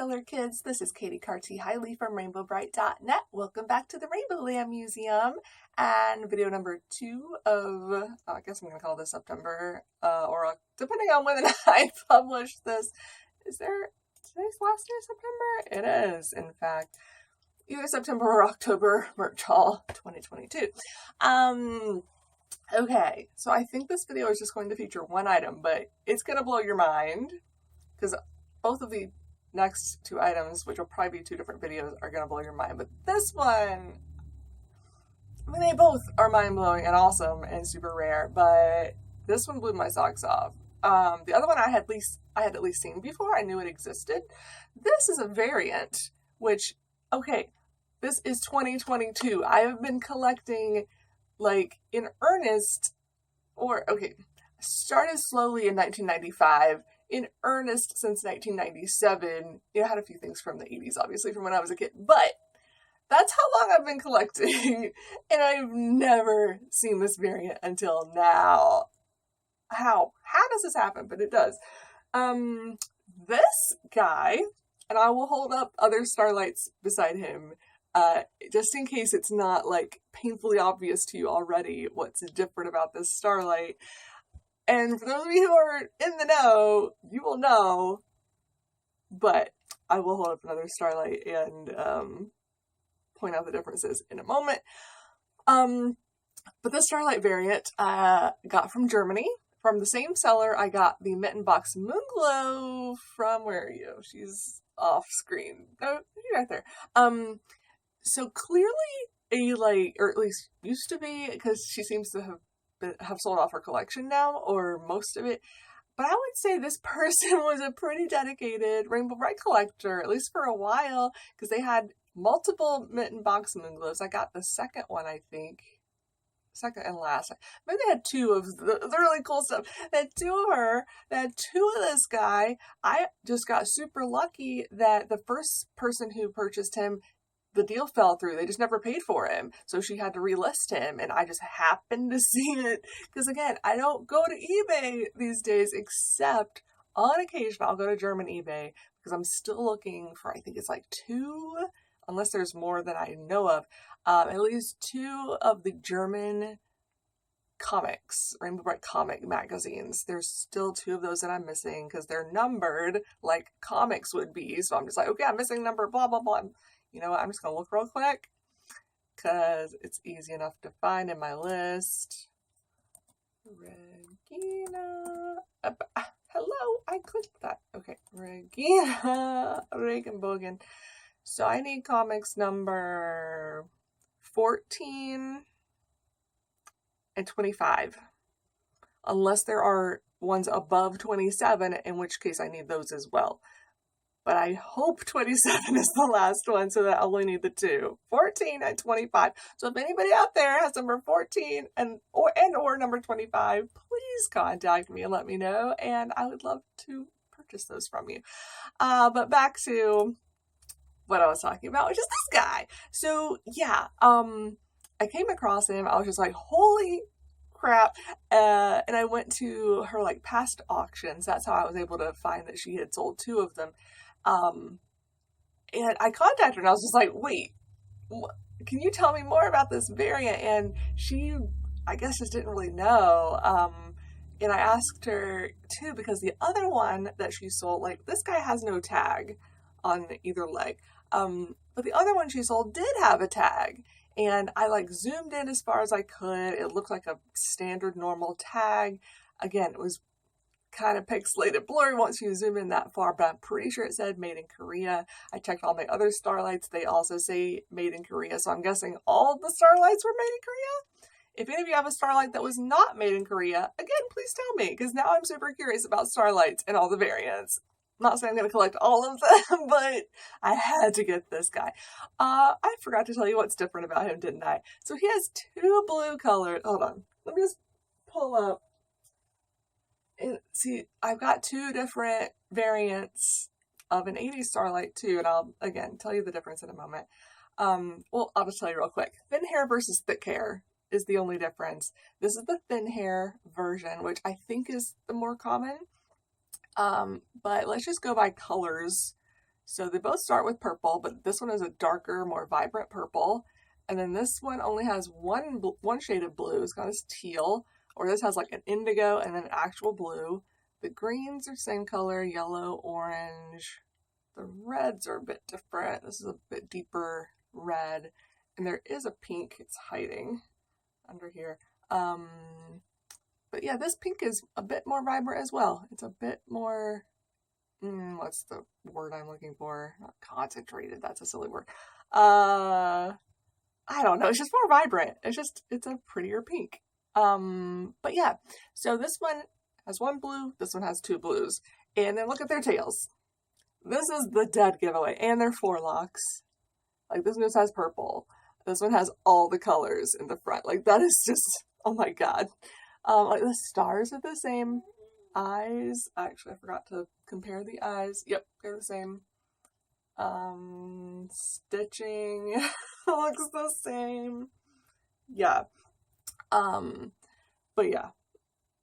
Stellar Kids. This is Katie Carty Hiley from RainbowBrite.net. Welcome back to the Rainbow Land Museum and video number 2 of, I guess I'm going to call this September, or depending on when I publish this. Is there today's last day of September? It is, in fact, either September or October merch haul 2022. Okay, so I think this video is just going to feature one item, but it's going to blow your mind because both of the next 2 items, which will probably be 2 different videos, are going to blow your mind. But this one, I mean, they both are mind-blowing and awesome and super rare, but this one blew my socks off. The other one I had at least seen before. I knew it existed. This is a variant, which, okay, this is 2022. I have been collecting, like, in earnest, started slowly in 1995, in earnest since 1997. I had a few things from the 80s, obviously, from when I was a kid, but that's how long I've been collecting, and I've never seen this variant until now. How does this happen? But it does. This guy, and I will hold up other Starlights beside him, just in case it's not, like, painfully obvious to you already what's different about this Starlight. And for those of you who are in the know, you will know, but I will hold up another Starlight and point out the differences in a moment. But this Starlight variant I got from Germany. From the same seller, I got the Mittenbox Moonglow from, where are you? She's off screen. Oh, you're right there. So clearly or at least used to be, because she seems to have sold off her collection now, or most of it. But I would say this person was a pretty dedicated Rainbow Brite collector, at least for a while, because they had multiple Mittenbox Moonglows. I got the second one, I think. Second and last. Maybe they had 2 of the really cool stuff. They had 2 of her. They had 2 of this guy. I just got super lucky that the first person who purchased him, the deal fell through. They just never paid for him. So she had to relist him, and I just happened to see it. Because again, I don't go to eBay these days, except on occasion I'll go to German eBay, because I'm still looking for, I think it's like 2, unless there's more than I know of, at least 2 of the German comics, Rainbow Brite comic magazines. There's still 2 of those that I'm missing, because they're numbered like comics would be. So I'm just like, okay, I'm missing number blah, blah, blah. You know what, I'm just going to look real quick, because it's easy enough to find in my list. Regina. Hello, I clicked that. Okay, Regina Regenbogen. So I need comics number 14 and 25. Unless there are ones above 27, in which case I need those as well. But I hope 27 is the last one, so that I only need the 2. 14 and 25. So if anybody out there has number 14 or number 25, please contact me and let me know, and I would love to purchase those from you. But back to what I was talking about, which is this guy. So yeah, I came across him. I was just like, holy crap. And I went to her, like, past auctions. That's how I was able to find that she had sold 2 of them. And I contacted her, and I was just like, wait, can you tell me more about this variant? And she, I guess, just didn't really know. And I asked her too, because the other one that she sold, like, this guy has no tag on either leg. But the other one she sold did have a tag, and I, like, zoomed in as far as I could. It looked like a standard normal tag. Again, it was kind of pixelated blurry once you zoom in that far, but I'm pretty sure it said made in Korea. I checked all my other Starlights. They also say made in Korea, so I'm guessing all the Starlights were made in Korea. If any of you have a Starlight that was not made in Korea, again, please tell me, because now I'm super curious about Starlights and all the variants. I'm not saying I'm going to collect all of them, but I had to get this guy. I forgot to tell you what's different about him, didn't I? So he has 2 blue colored, hold on, let me just pull up. And see, I've got 2 different variants of an 80s Starlight too, and I'll, again, tell you the difference in a moment. Well, I'll just tell you real quick. Thin hair versus thick hair is the only difference. This is the thin hair version, which I think is the more common. But let's just go by colors So they both start with purple, but this one is a darker, more vibrant purple. And then this one only has one shade of blue. It's got this teal, or this has like an indigo and then actual blue. The greens are same color, yellow, orange. The reds are a bit different. This is a bit deeper red. And there is a pink. It's hiding under here. But yeah, this pink is a bit more vibrant as well. It's a bit more, what's the word I'm looking for? Not concentrated. That's a silly word. I don't know. It's just more vibrant. It's a prettier pink. But yeah, so this one has one blue. This one has two blues. And then look at their tails. This is the dead giveaway. And their forelocks. Like this one just has purple. This one has all the colors in the front. Like that is just, oh my God. Like the stars are the same. Eyes. Actually, I forgot to compare the eyes. Yep, they're the same. Stitching looks the same. Yeah. But yeah,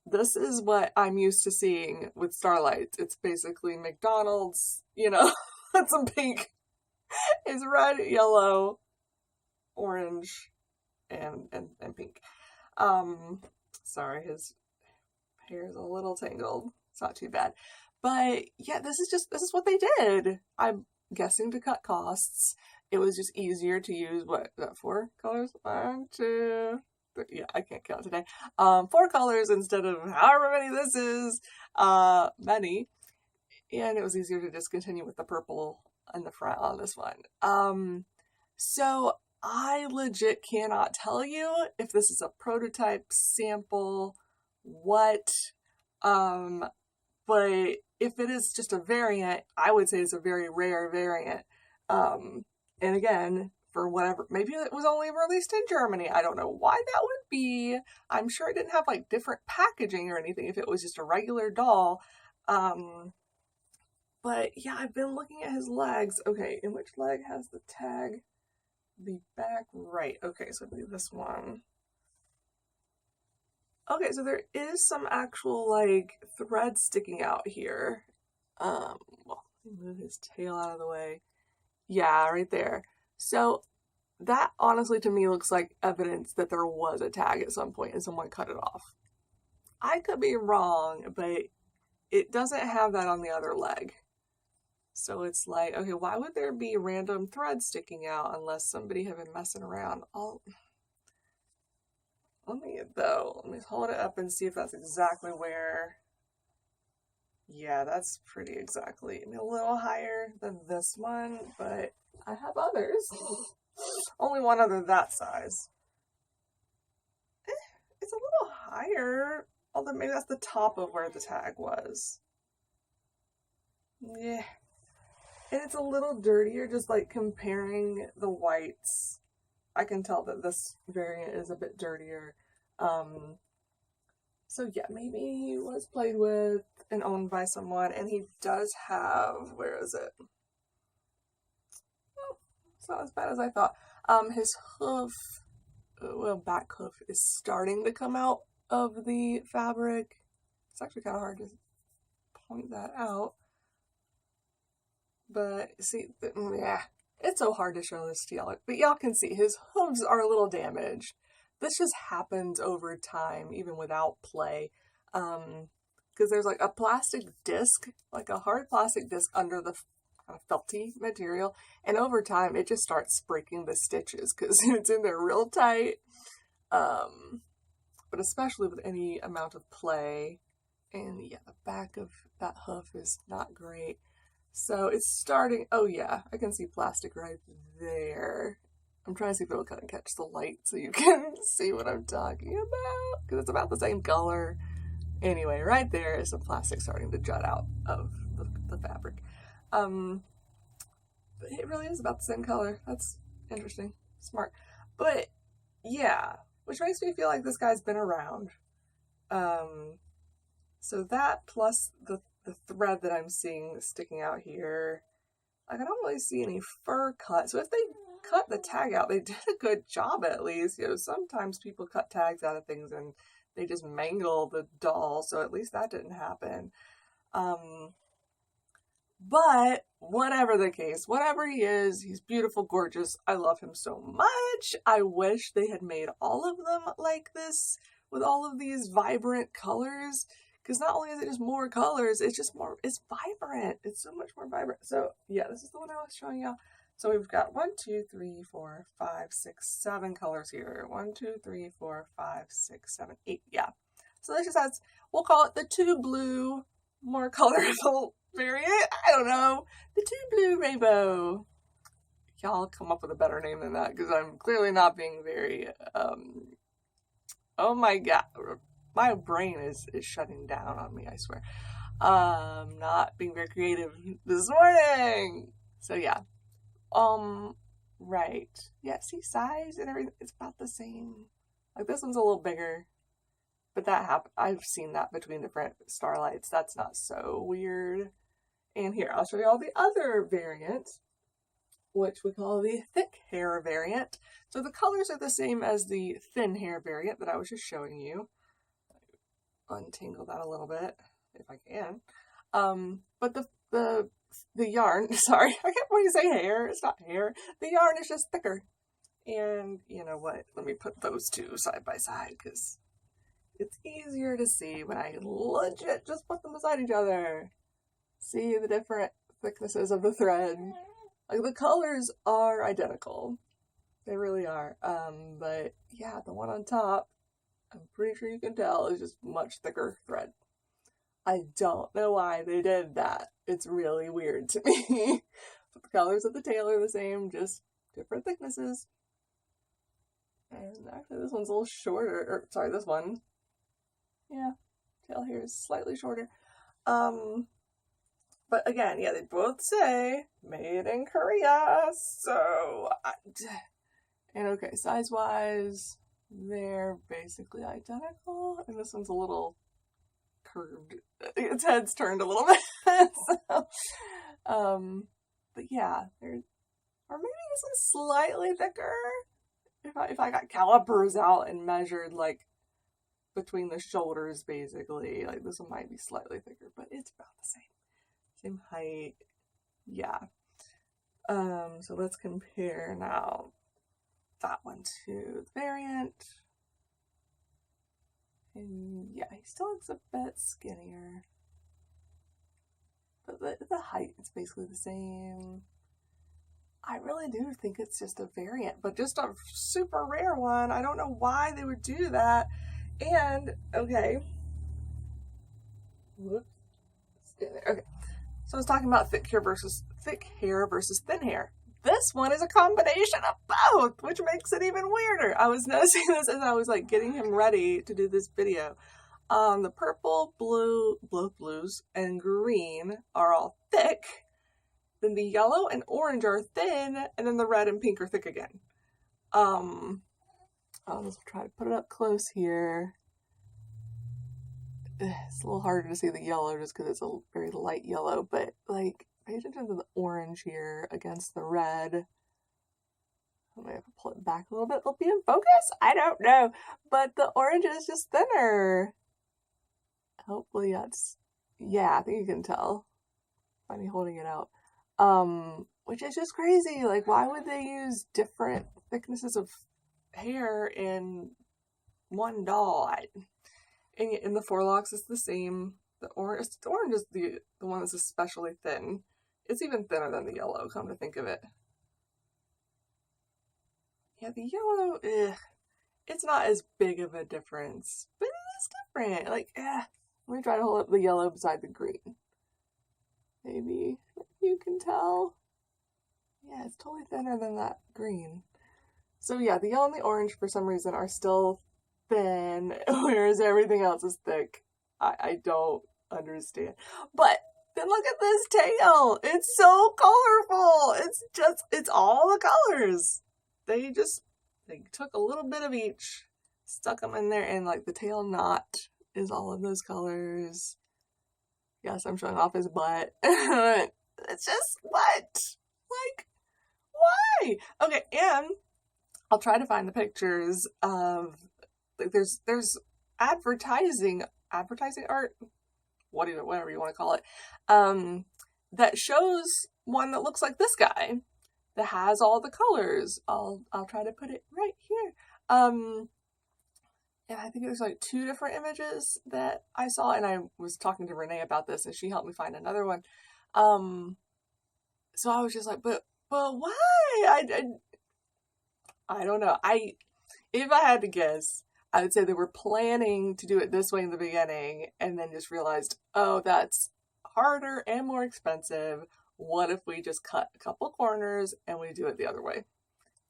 this is what I'm used to seeing with Starlight. It's basically McDonald's, with some pink. It's red, yellow, orange, and pink. Sorry, his hair is a little tangled. It's not too bad. But yeah, this is what they did. I'm guessing to cut costs. It was just easier to use, what, 4 colors? 1, 2, 3, yeah, I can't count today. 4 colors instead of however many this is, many. And it was easier to just continue with the purple in the front on this one. So I legit cannot tell you if this is a prototype, sample, what, but if it is just a variant, I would say it's a very rare variant. And again, for whatever, maybe it was only released in Germany. I don't know why that would be. I'm sure it didn't have like different packaging or anything if it was just a regular doll. But yeah, I've been looking at his legs. Okay, and which leg has the tag? The back right. Okay, so it'll be this one. Okay, so there is some actual like thread sticking out here. Well, move his tail out of the way. Yeah, right there. So that honestly to me looks like evidence that there was a tag at some point and someone cut it off. I could be wrong, but it doesn't have that on the other leg. So it's like, okay, why would there be random threads sticking out unless somebody had been messing around? Let me hold it up and see if that's exactly where. Yeah, that's pretty exactly. I mean, a little higher than this one, but I have others. Only one other that size. It's a little higher, although maybe that's the top of where the tag was. Yeah. And it's a little dirtier, just like comparing the whites. I can tell that this variant is a bit dirtier. So yeah, maybe he was played with and owned by someone, and he does have, where is it? Oh, it's not as bad as I thought. His hoof, back hoof is starting to come out of the fabric. It's actually kind of hard to point that out. But see, yeah, it's so hard to show this to y'all. But y'all can see his hooves are a little damaged. This just happens over time, even without play. Because there's like a plastic disc, like a hard plastic disc under the kind of felty material. And over time, it just starts breaking the stitches because it's in there real tight. But especially with any amount of play. And yeah, the back of that hoof is not great. So it's starting, oh yeah, I can see plastic right there. I'm trying to see if it'll kind of catch the light so you can see what I'm talking about, because it's about the same color. Anyway, right there is some plastic starting to jut out of the fabric. But it really is about the same color. That's interesting. Smart. But yeah, which makes me feel like this guy's been around. So that plus the thread that I'm seeing sticking out here, like I don't really see any fur cut. So if they cut the tag out, they did a good job at least. Sometimes people cut tags out of things and they just mangle the doll. So at least that didn't happen. But whatever the case, whatever he is, he's beautiful, gorgeous. I love him so much. I wish they had made all of them like this with all of these vibrant colors. Because not only is it just more colors, it's just more, it's vibrant. It's so much more vibrant. So yeah, this is the one I was showing y'all. So we've got 1, 2, 3, 4, 5, 6, 7 colors here. 1, 2, 3, 4, 5, 6, 7, 8. Yeah. So this just has, we'll call it the 2 blue, more colorful variant. I don't know. The 2 blue rainbow. Y'all come up with a better name than that because I'm clearly not being very, oh my god. My brain is shutting down on me, I swear. Not being very creative this morning. So yeah. Right. Yeah, see size and everything, it's about the same. Like this one's a little bigger. But that happened. I've seen that between different Starlights. That's not so weird. And here, I'll show you all the other variants, which we call the thick hair variant. So the colors are the same as the thin hair variant that I was just showing you. Untangle that a little bit, if I can. But the yarn, sorry, I kept wanting to say hair. It's not hair. The yarn is just thicker. And you know what? Let me put those two side by side because it's easier to see when I legit just put them beside each other. See the different thicknesses of the thread. Like the colors are identical. They really are. But yeah, the one on top, I'm pretty sure you can tell, is just much thicker thread. I don't know why they did that. It's really weird to me. But the colors of the tail are the same, just different thicknesses. And actually this one's a little shorter, or sorry, this one. Yeah, tail here is slightly shorter. But again, yeah, they both say made in Korea. So, and okay, size-wise, they're basically identical. And this one's a little curved. Its head's turned a little bit. So, but yeah, they're, or maybe this one's slightly thicker. If I got calipers out and measured like between the shoulders, basically, like this one might be slightly thicker, but it's about the same height. Yeah. So let's compare now that one to the variant. And yeah, he still looks a bit skinnier. But the height is basically the same. I really do think it's just a variant, but just a super rare one. I don't know why they would do that. And, okay. Whoops. Okay. So I was talking about thick hair versus thin hair. This one is a combination of both, which makes it even weirder. I was noticing this as I was like getting him ready to do this video. The purple, blues, and green are all thick. Then the yellow and orange are thin, and then the red and pink are thick again. I'll just try to put it up close here. It's a little harder to see the yellow just because it's a very light yellow, but like pay attention to the orange here against the red. I might have to pull it back a little bit. It'll be in focus? I don't know. But the orange is just thinner. Hopefully that's, yeah, I think you can tell by me holding it out. Which is just crazy. Like, why would they use different thicknesses of hair in one doll? In the forelocks, it's the same. The orange is the one that's especially thin. It's even thinner than the yellow, come to think of it. Yeah, the yellow, it's not as big of a difference, but it is different. Like, let me try to hold up the yellow beside the green. Maybe you can tell. Yeah, it's totally thinner than that green. So yeah, the yellow and the orange for some reason are still thin, whereas everything else is thick. I don't understand. But then look at this tail. It's so colorful. It's all the colors. They took a little bit of each, stuck them in there, and like the tail knot is all of those colors. Yes, I'm showing off his butt. It's just, what? Like, why? Okay, and I'll try to find the pictures of, like, there's advertising art, whatever you want to call it, that shows one that looks like this guy that has all the colors. I'll try to put it right here. And I think it was like 2 different images that I saw, and I was talking to Renee about this, and she helped me find another one. So I was just like, but why? I don't know. If I had to guess, I would say they were planning to do it this way in the beginning, and then just realized, oh, that's harder and more expensive. What if we just cut a couple corners and we do it the other way?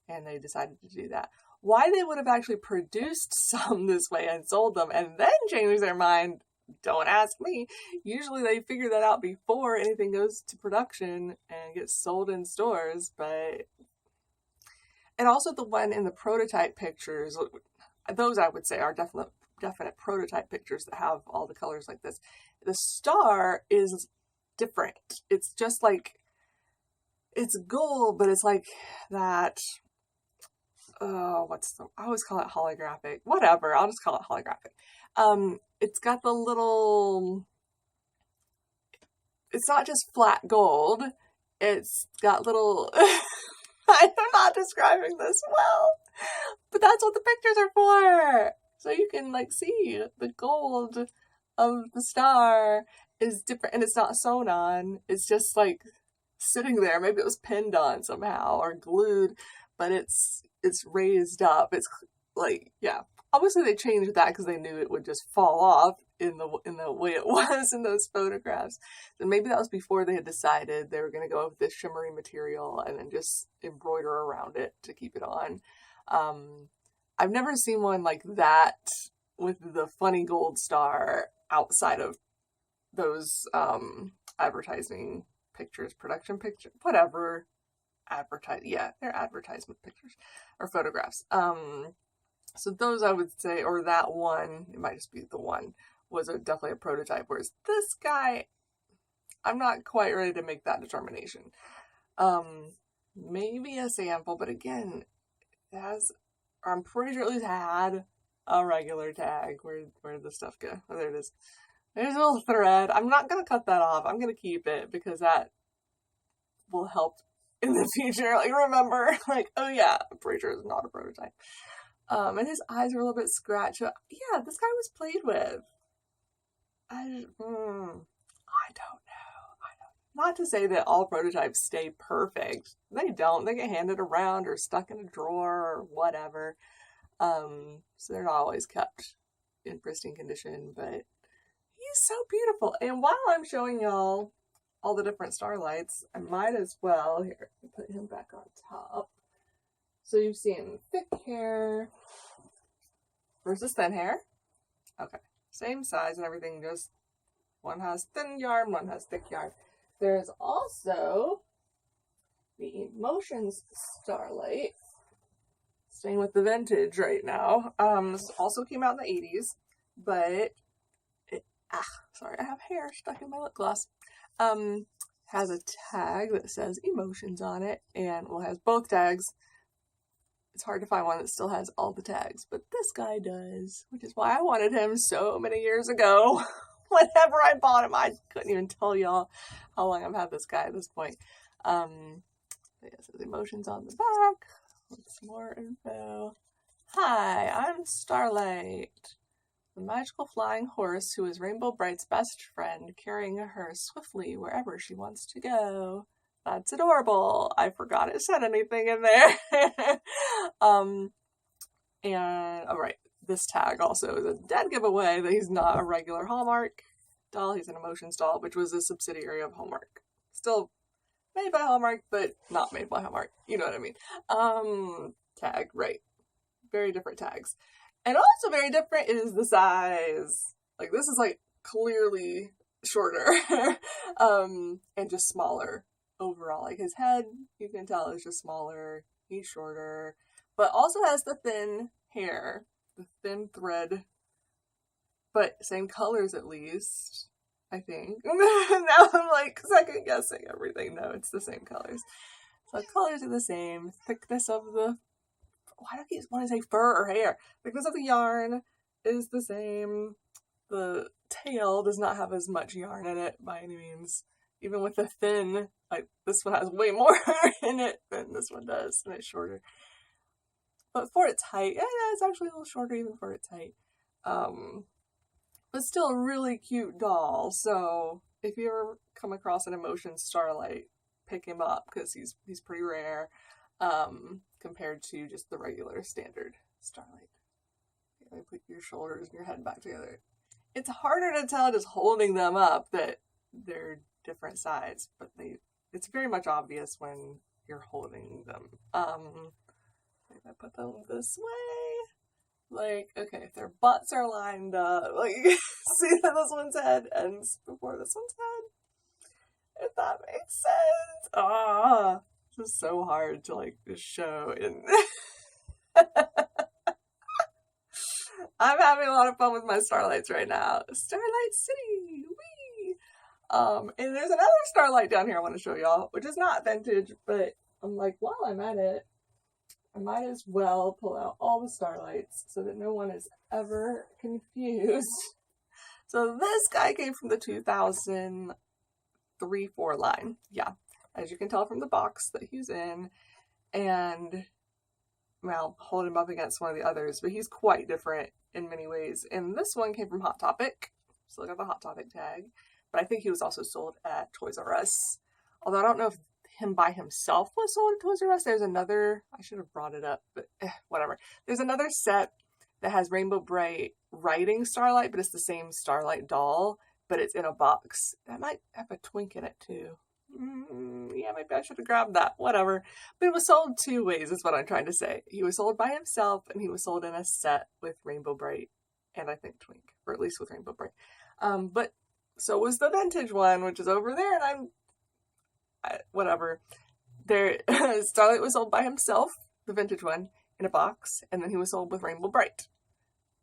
And they decided to do that. Why they would have actually produced some this way and sold them and then changed their mind, don't ask me. Usually they figure that out before anything goes to production and gets sold in stores. And also the one in the prototype pictures, those I would say are definite prototype pictures that have all the colors like this. The star is different. It's just like, it's gold, but it's like that, I always call it holographic. Whatever, I'll just call it holographic. It's got the little, it's not just flat gold. It's got little, I'm not describing this well, but that's what the pictures are for. So you can like see the gold of the star is different, and it's not sewn on. It's just like sitting there. Maybe it was pinned on somehow or glued, but it's raised up. It's like, yeah. Obviously they changed that because they knew it would just fall off in the way it was in those photographs. So maybe that was before they had decided they were going to go with this shimmery material and then just embroider around it to keep it on. I've never seen one like that with the funny gold star outside of those advertising pictures, production pictures, whatever. They're advertisement pictures or photographs. So those I would say, or that one, it might just be the one, was definitely a prototype, whereas this guy, I'm not quite ready to make that determination. Maybe a sample, but again, it has, I'm pretty sure at least had a regular tag. Where did the stuff go? Oh, there it is. There's a little thread. I'm not going to cut that off. I'm going to keep it because that will help in the future. Like, remember, like, oh yeah, I'm pretty sure it's not a prototype. And his eyes are a little bit scratched. So, yeah, this guy was played with. I don't know. Not to say that all prototypes stay perfect. They don't. They get handed around or stuck in a drawer or whatever. So they're not always kept in pristine condition, but he's so beautiful. And while I'm showing y'all all the different Starlights, I might as well, here, put him back on top. So you've seen thick hair versus thin hair. Okay, same size and everything, just one has thin yarn, one has thick yarn. There's also the Emotions Starlight, staying with the vintage right now. This also came out in the 80s, but sorry, I have hair stuck in my lip gloss. Has a tag that says Emotions on it, and has both tags. It's hard to find one that still has all the tags, but this guy does, which is why I wanted him so many years ago. Whenever I bought him, I couldn't even tell y'all how long I've had this guy at this point. It says Emotions on the back. Some more info. Hi, I'm Starlight, the magical flying horse who is Rainbow Brite's best friend, carrying her swiftly wherever she wants to go. That's adorable. I forgot it said anything in there. And all right, this tag also is a dead giveaway that he's not a regular Hallmark doll. He's an Emotions doll, which was a subsidiary of Hallmark. Still made by Hallmark, but not made by Hallmark. You know what I mean? Tag, right. Very different tags. And also very different is the size. Like, this is like clearly shorter and just smaller overall. Like, his head, you can tell, is just smaller. He's shorter, but also has the thin hair, the thin thread, but same colors at least, I think. Now I'm like second guessing everything. No, it's the same colors. So colors are the same. Thickness of the, why do I want to say fur or hair? Thickness of the yarn is the same. The tail does not have as much yarn in it by any means. even with the thin, like this one has way more in it than this one does, and it's shorter. But for its height, yeah, it's actually a little shorter even for its height. But still a really cute doll. So if you ever come across an Emotions Starlight, pick him up because he's pretty rare compared to just the regular standard Starlight. You put your shoulders and your head back together. It's harder to tell just holding them up that they're different sides, but it's very much obvious when you're holding them. If I put them this way, like, okay, if their butts are lined up, like, you can see that this one's head ends before this one's head, if that makes sense. It's just so hard to, like, just show in. I'm having a lot of fun with my Starlights right now. Starlight City! Whee! And there's another Starlight down here I want to show y'all, which is not vintage, but I'm like, while I'm at it, I might as well pull out all the Starlights so that no one is ever confused. So this guy came from the 2003-4 line. Yeah, as you can tell from the box that he's in. And, well, hold him up against one of the others, but he's quite different in many ways. And this one came from Hot Topic. So look at the Hot Topic tag. But I think he was also sold at Toys R Us. Although I don't know if him by himself was sold at Toys R Us. There's another, I should have brought it up, but whatever. There's another set that has Rainbow Brite riding Starlight, but it's the same Starlight doll, but it's in a box. That might have a twink in it too. Yeah, maybe I should have grabbed that. Whatever. But it was sold two ways, is what I'm trying to say. He was sold by himself, and he was sold in a set with Rainbow Brite, and I think Twink, or at least with Rainbow Brite. But so was the vintage one, which is over there, and whatever. There, Starlight was sold by himself, the vintage one, in a box, and then he was sold with Rainbow Brite.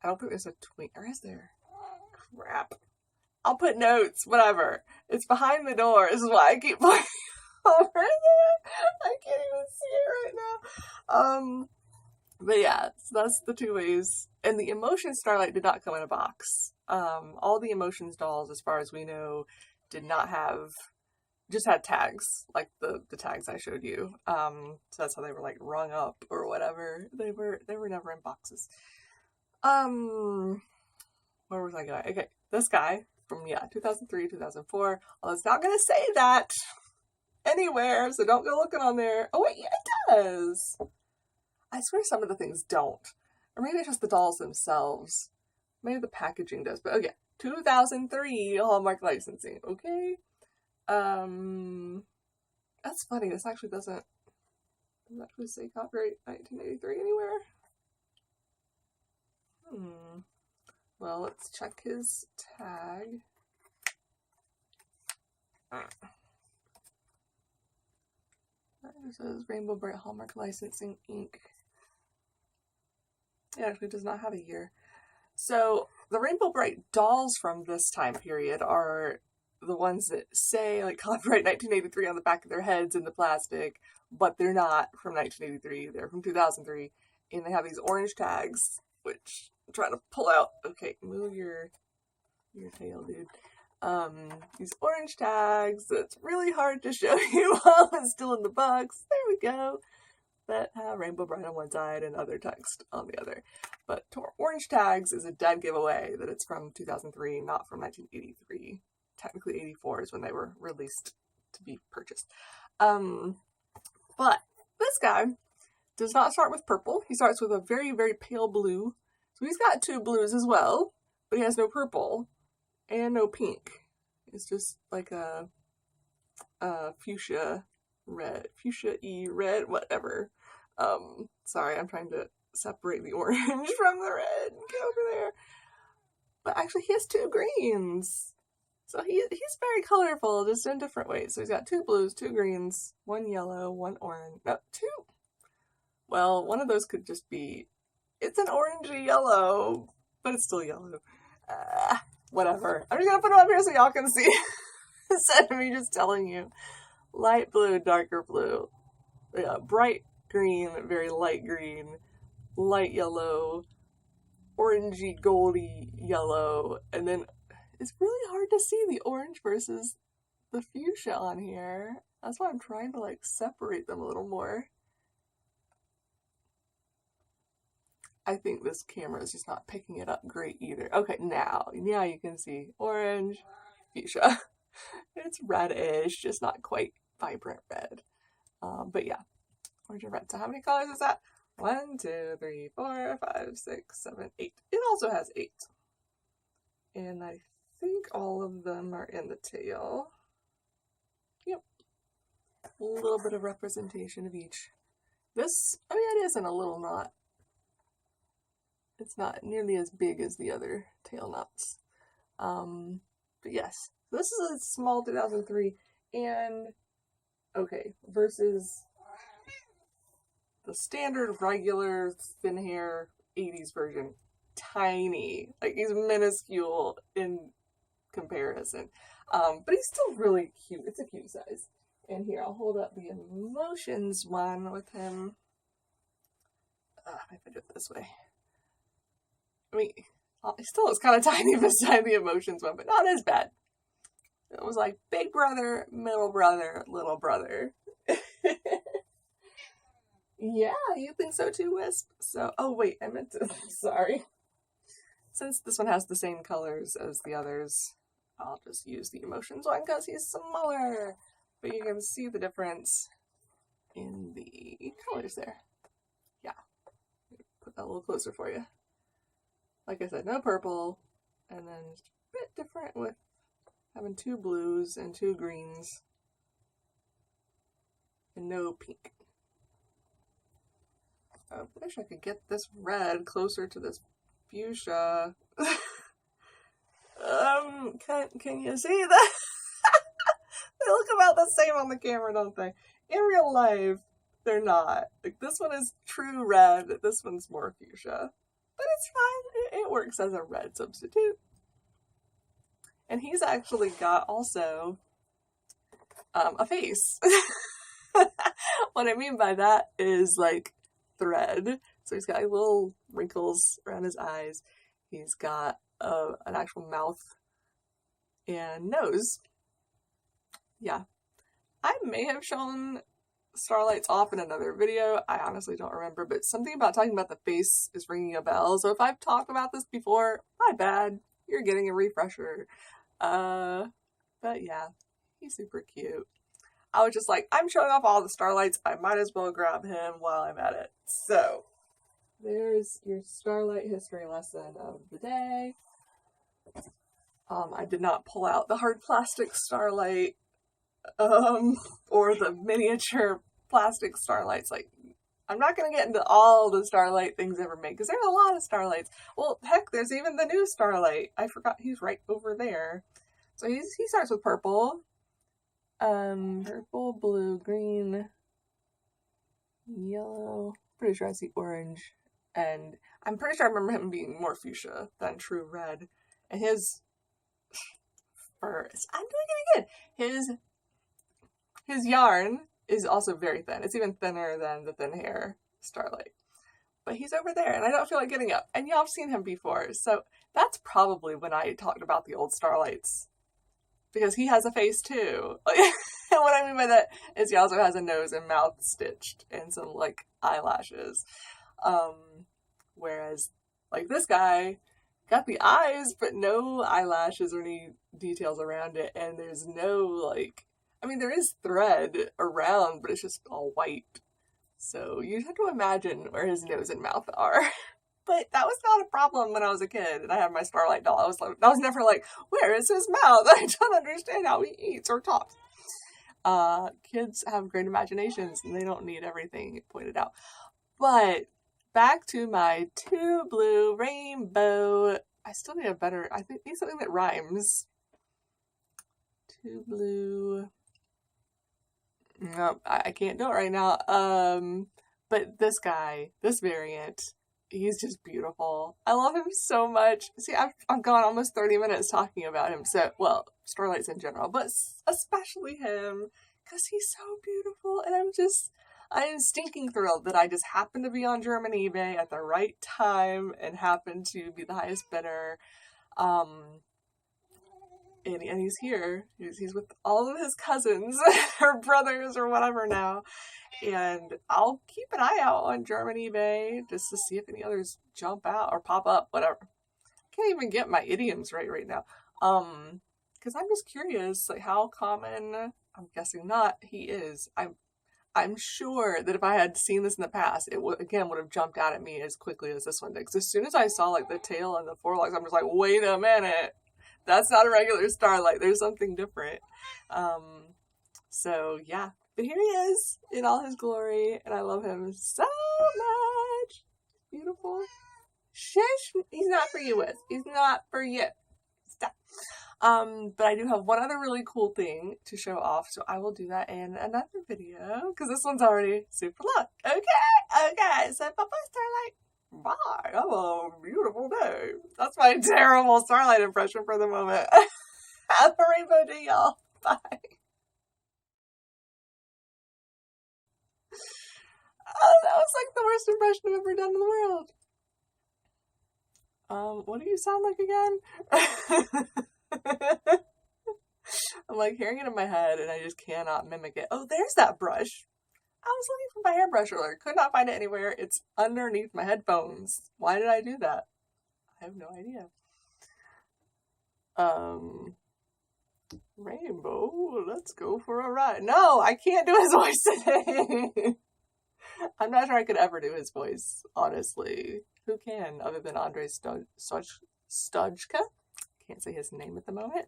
I don't think there's a Twink, or is there? Crap. I'll put notes, whatever. It's behind the door. This is why I keep pointing over there. I can't even see it right now. But yeah, so that's the two ways. And the Emotions Starlight did not come in a box. All the Emotions dolls, as far as we know, did not have, just had tags, like the tags I showed you. So that's how they were like rung up or whatever. They were never in boxes. Where was I going? Okay, this guy from 2003, 2004. Well, it's not gonna say that anywhere, so don't go looking on there. Oh wait, yeah, it does. I swear some of the things don't. Or maybe it's just the dolls themselves. Maybe the packaging does, but okay. 2003 Hallmark licensing, okay? That's funny, this actually doesn't say copyright 1983 anywhere. Well, let's check his tag. It says Rainbow Brite Hallmark Licensing Inc. It actually does not have a year. So the Rainbow Brite dolls from this time period are the ones that say like copyright 1983 on the back of their heads in the plastic, but they're not from 1983. They're from 2003, and they have these orange tags, which I'm trying to pull out. Okay, move your tail, dude. These orange tags that's really hard to show you while it's still in the box. There we go. That have Rainbow Brite on one side and other text on the other. But orange tags is a dead giveaway that it's from 2003, not from 1983. Technically 84 is when they were released to be purchased. But this guy does not start with purple. He starts with a very, very pale blue. So he's got two blues as well, but he has no purple and no pink. It's just like a fuchsia red, fuchsia-y red, whatever. Sorry, I'm trying to separate the orange from the red. Get over there. But actually, he has two greens. So he's very colorful, just in different ways. So he's got two blues, two greens, one yellow, one orange. No, two. Well, one of those could just be, it's an orangey yellow, but it's still yellow. Whatever. I'm just gonna put it up here so y'all can see. Instead of me just telling you. Light blue, darker blue. Bright green, very light green, light yellow, orangey, goldy yellow, and then it's really hard to see the orange versus the fuchsia on here. That's why I'm trying to like separate them a little more. I think this camera is just not picking it up great either. Okay, now you can see orange, fuchsia. It's reddish, just not quite vibrant red. But yeah, orange and red. So how many colors is that? 1, 2, 3, 4, 5, 6, 7, 8. It also has 8. And I think all of them are in the tail. Yep. A little bit of representation of each. This, I mean, it is in a little knot. It's not nearly as big as the other tail knots. But yes, this is a small 2003, and okay, versus the standard regular thin hair 80s version. Tiny, like he's minuscule in comparison. But he's still really cute. It's a cute size. And here, I'll hold up the Emotions one with him. If I do it this way. I mean, he still looks kind of tiny beside the Emotions one, but not as bad. It was like big brother, middle brother, little brother. Yeah, you think so too, Wisp? So, oh wait, I meant to, sorry. Since this one has the same colors as the others, I'll just use the Emotions one because he's smaller. But you can see the difference in the colors there. Yeah, put that a little closer for you. Like I said, no purple, and then just a bit different with having 2 blues and 2 greens, and no pink. I wish I could get this red closer to this fuchsia. Can you see that? They look about the same on the camera, don't they? In real life, they're not. Like, this one is true red, this one's more fuchsia. But it's fine, it works as a red substitute. And he's actually got also a face. What I mean by that is like thread. So he's got like, little wrinkles around his eyes. He's got an actual mouth and nose. Yeah. I may have shown Starlights off in another video. I honestly don't remember, but something about talking about the face is ringing a bell. So if I've talked about this before, my bad. You're getting a refresher. But yeah, he's super cute. I was just like, I'm showing off all the Starlights. I might as well grab him while I'm at it. So there's your Starlight history lesson of the day. I did not pull out the hard plastic Starlight or the miniature plastic Starlights. Like, I'm not going to get into all the Starlight things ever made, because there's a lot of Starlights. Well, heck, there's even the new Starlight. I forgot he's right over there. So he starts with purple. Purple, blue, green, yellow. Pretty sure I see orange. And I'm pretty sure I remember him being more fuchsia than true red. And his fur, I'm doing it again. His yarn is also very thin. It's even thinner than the thin hair Starlight. But he's over there, and I don't feel like getting up. And y'all have seen him before, so that's probably when I talked about the old Starlights. Because he has a face too. And what I mean by that is he also has a nose and mouth stitched and some like eyelashes. Whereas like this guy got the eyes but no eyelashes or any details around it, and there's no like, I mean there is thread around, but it's just all white. So you have to imagine where his nose and mouth are. But that was not a problem when I was a kid and I had my Starlight doll. I was never like, where is his mouth? I don't understand how he eats or talks. Kids have great imaginations and they don't need everything pointed out. But back to my 2 blue rainbow. I still need I need something that rhymes. 2 blue. Nope, I can't do it right now. But this guy, this variant, he's just beautiful. I love him so much. See, I've gone almost 30 minutes talking about him. So, well, Starlights in general, but especially him, because he's so beautiful. And I'm stinking thrilled that I just happened to be on German eBay at the right time and happened to be the highest bidder. and he's here. He's with all of his cousins or brothers or whatever now. And I'll keep an eye out on German eBay just to see if any others jump out or pop up, whatever. I can't even get my idioms right now. Because I'm just curious, like how common, I'm guessing not, he is. I'm sure that if I had seen this in the past, it would have jumped out at me as quickly as this one did. Because as soon as I saw like the tail and the forelegs, I'm just like, wait a minute, that's not a regular Starlight. There's something different. So yeah, but here he is in all his glory, and I love him so much. Beautiful. Shush, he's not for you, Wiz. He's not for you. Stop. But I do have one other really cool thing to show off, so I will do that in another video, because this one's already super long. Okay, so bye-bye, Starlight. Bye. Have a beautiful day. That's my terrible Starlight impression for the moment. Have a rainbow day, y'all. Bye. Oh, that was like the worst impression I've ever done in the world. What do you sound like again? I'm like hearing it in my head and I just cannot mimic it. Oh, there's that brush. I was looking for my hairbrush earlier. Could not find it anywhere. It's underneath my headphones. Why did I do that? I have no idea. Rainbow, let's go for a ride. No, I can't do his voice today. I'm not sure I could ever do his voice, honestly. Who can, other than Andrei Stojka? Can't say his name at the moment.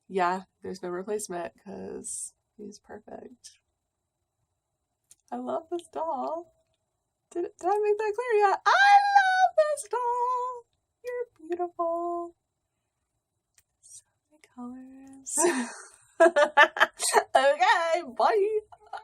Yeah, there's no replacement, because he's perfect. I love this doll. Did I make that clear yet? I love this doll! You're beautiful. So many colors.